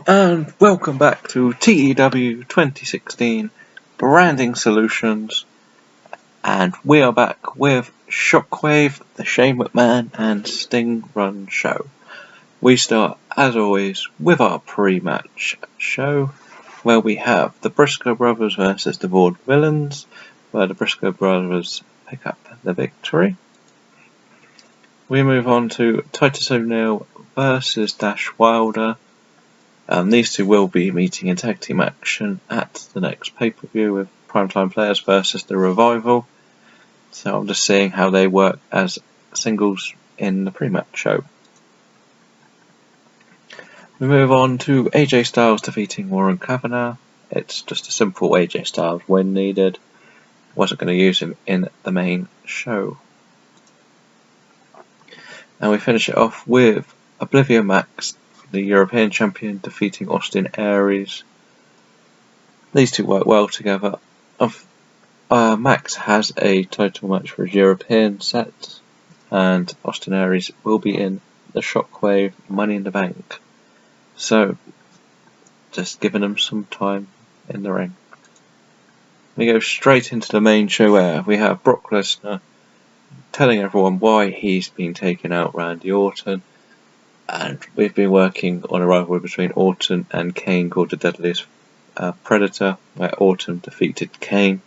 Hello and welcome back to TEW 2016 Branding Solutions, and we are back with Shockwave, the Shane McMahon and Sting Run show. We start, as always, with our pre-match show, where we have the Briscoe Brothers versus the Vaudevillains, where the Briscoe Brothers pick up the victory. We move on to Titus O'Neil versus Dash Wilder. These two will be meeting in tag team action at the next pay-per-view with Primetime Players versus the Revival. So I'm just seeing how they work as singles in the pre-match show. We move on to AJ Styles defeating Warren Kavanagh. It's just a simple AJ Styles win needed. Wasn't going to use him in the main show. And we finish it off with Oblivion Max, the European champion, defeating Austin Aries. These two work well together. Max has a title match for his European set, and Austin Aries will be in the Shockwave Money in the Bank. So, just giving them some time in the ring. We go straight into the main show where we have Brock Lesnar telling everyone why he's been taking out Randy Orton. And we've been working on a rivalry between Orton and Kane called the Deadliest Predator, where Orton defeated Kane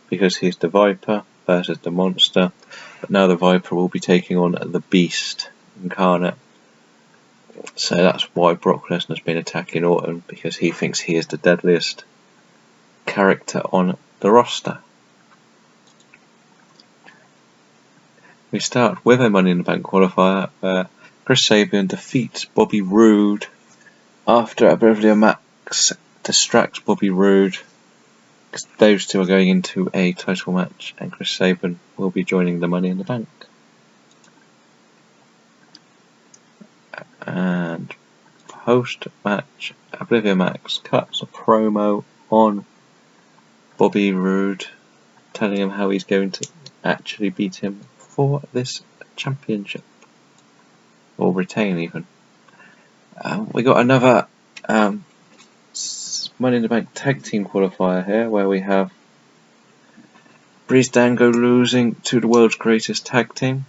because he's the Viper versus the Monster. But now the Viper will be taking on the Beast incarnate. So that's why Brock Lesnar's been attacking Orton, because he thinks he is the deadliest character on the roster. We start with a Money in the Bank qualifier where Chris Sabin defeats Bobby Roode after Oblivion Max distracts Bobby Roode. Those two are going into a title match, and Chris Sabin will be joining the Money in the Bank. And post-match, Oblivion Max cuts a promo on Bobby Roode, telling him how he's going to actually beat him for this championship. Or retain even. We got another Money in the Bank tag team qualifier here, where we have Breeze Dango losing to the world's greatest tag team.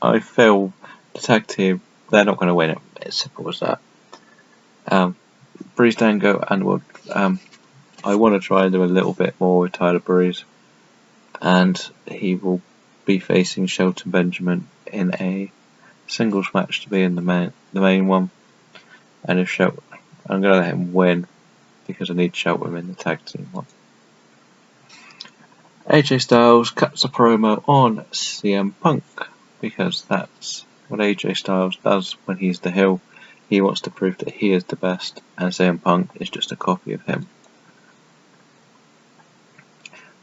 I feel the tag team, they're not going to win it. It's simple as that. Breeze Dango and I want to try and do a little bit more with Tyler Breeze, and he will be facing Shelton Benjamin in a singles match to be in the main one. And if I'm going to let him win because I need Shelton in the tag team one. AJ Styles cuts a promo on CM Punk, because that's what AJ Styles does when he's the heel. He wants to prove that he is the best, and CM Punk is just a copy of him.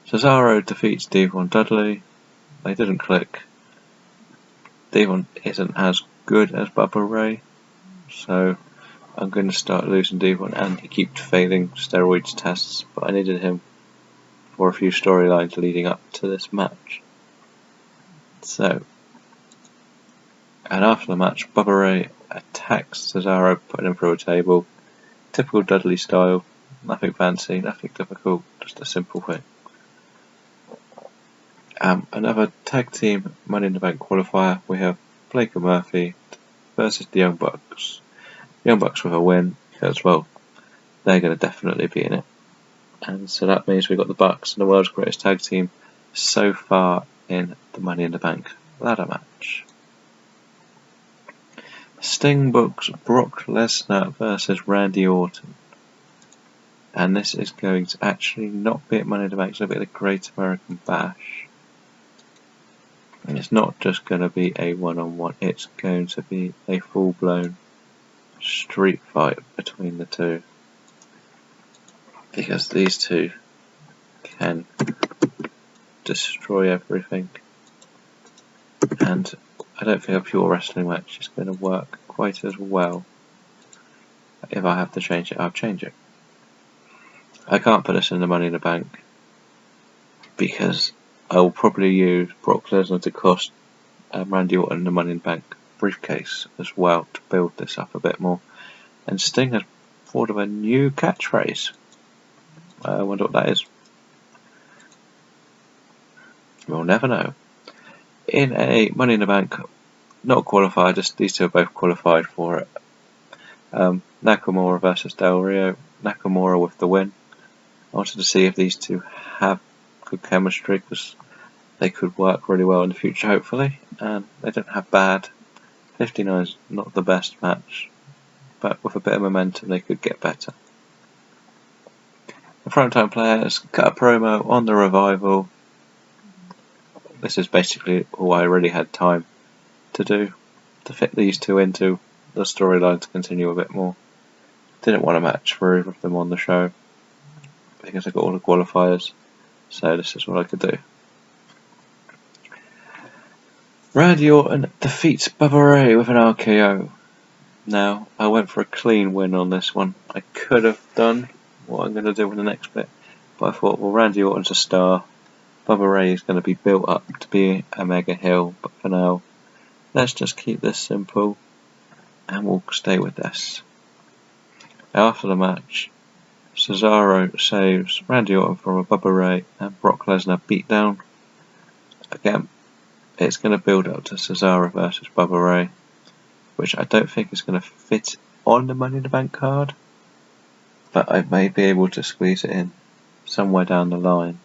Cesaro defeats Devon Dudley. They didn't click. Devon isn't as good as Bubba Ray, so I'm going to start losing Devon, and he keeps failing steroids tests, but I needed him for a few storylines leading up to this match. So, and after the match, Bubba Ray attacks Cesaro, putting him through a table. Typical Dudley style, nothing fancy, nothing difficult, just a simple thing. Another tag team Money in the Bank qualifier, we have Blake and Murphy versus the Young Bucks. Young Bucks with a win, because, well, they're going to definitely be in it. And so that means we've got the Bucks and the world's greatest tag team so far in the Money in the Bank ladder match. Sting books Brock Lesnar versus Randy Orton. And this is going to actually not be at Money in the Bank, it's going to be at the Great American Bash. And it's not just going to be a one-on-one, it's going to be a full-blown street fight between the two. Because these two can destroy everything. And I don't think a pure wrestling match is going to work quite as well. If I have to change it, I'll change it. I can't put this in the Money in the Bank, because I will probably use Brock Lesnar to cost Randy Orton the Money in the Bank. briefcase as well to build this up a bit more. And Sting has thought of a new catchphrase. I wonder what that is. We'll never know. In a Money in the Bank, not qualified, just these two are both qualified for it. Nakamura versus Del Rio. Nakamura with the win. I wanted to see if these two have good chemistry, because they could work really well in the future, hopefully. And they don't have bad. 59 is not the best match, but with a bit of momentum they could get better. The Primetime Players cut a promo on the Revival. This is basically all I really had time to do, to fit these two into the storyline to continue a bit more. Didn't want a match for either of them on the show, because I got all the qualifiers, so this is what I could do. Randy Orton defeats Bubba Ray with an RKO. Now, I went for a clean win on this one. I could have done what I'm going to do in the next bit, but I thought, well, Randy Orton's a star. Bubba Ray is going to be built up to be a mega heel, but for now, let's just keep this simple, and we'll stay with this. After the match, Cesaro saves Randy Orton from a Bubba Ray and Brock Lesnar beatdown. Again, it's going to build up to Cesaro versus Bubba Ray, which I don't think is going to fit on the Money in the Bank card, but I may be able to squeeze it in somewhere down the line.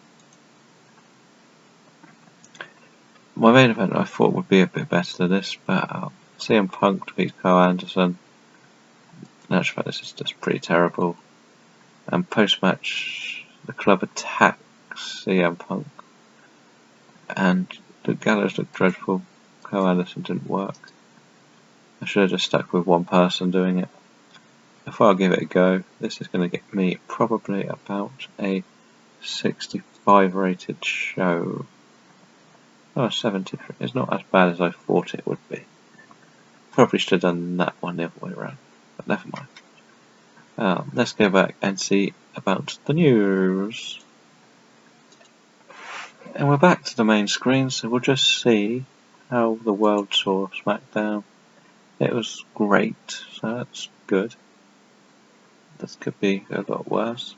My main event I thought would be a bit better than this, but CM Punk defeats Carl Anderson. In actual fact, this is just pretty terrible. And post-match, the club attacks CM Punk, and the Gallows looked dreadful. Carl Anderson didn't work. I should have just stuck with one person doing it. If I'll give it a go, this is going to get me probably about a 65 rated show. Oh, 73. It's not as bad as I thought it would be. Probably should have done that one the other way around, but never mind. Let's go back and see about the news. And we're back to the main screen, so we'll just see how the world saw SmackDown. It was great, so that's good. This could be a lot worse.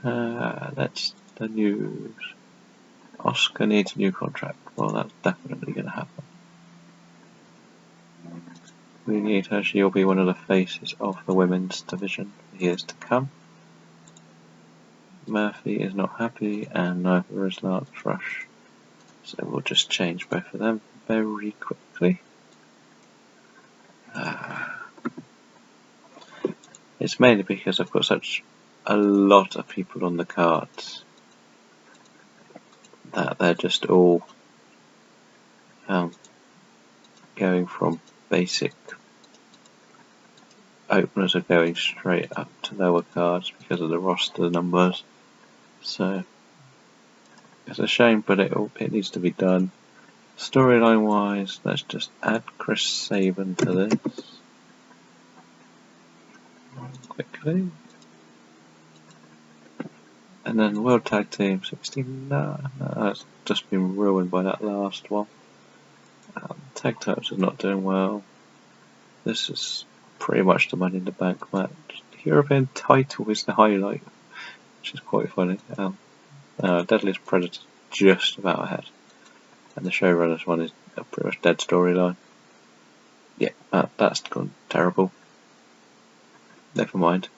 That's the news. Asuka needs a new contract. Well, that's definitely going to happen. We need her. She'll be one of the faces of the women's division for years to come. Murphy is not happy, and neither is Lance Rush. So we'll just change both of them very quickly. It's mainly because I've got such a lot of people on the cards that they're just all going from basic openers are going straight up to lower cards because of the roster numbers. So it's a shame, but it needs to be done. Storyline wise, let's just add Chris Sabin to this quickly. And then World Tag Team 16, that's just been ruined by that last one. Tag Titles is not doing well. This is pretty much the Money in the Bank match. The European title is the highlight, which is quite funny. Deadliest Predator just about ahead. And the Showrunners one is a pretty much dead storyline. Yeah, that's gone terrible. Never mind.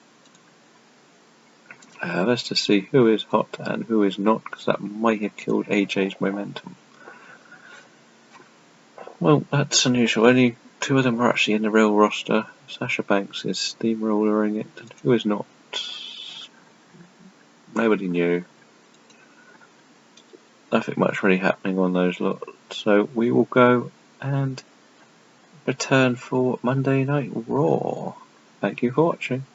Let's just see who is hot and who is not, because that might have killed AJ's momentum. Well, that's unusual. Only two of them are actually in the real roster. Sasha Banks is steamrollering it, and who is not? Nobody knew. Nothing much really happening on those lot. So we will go and return for Monday Night Raw. Thank you for watching.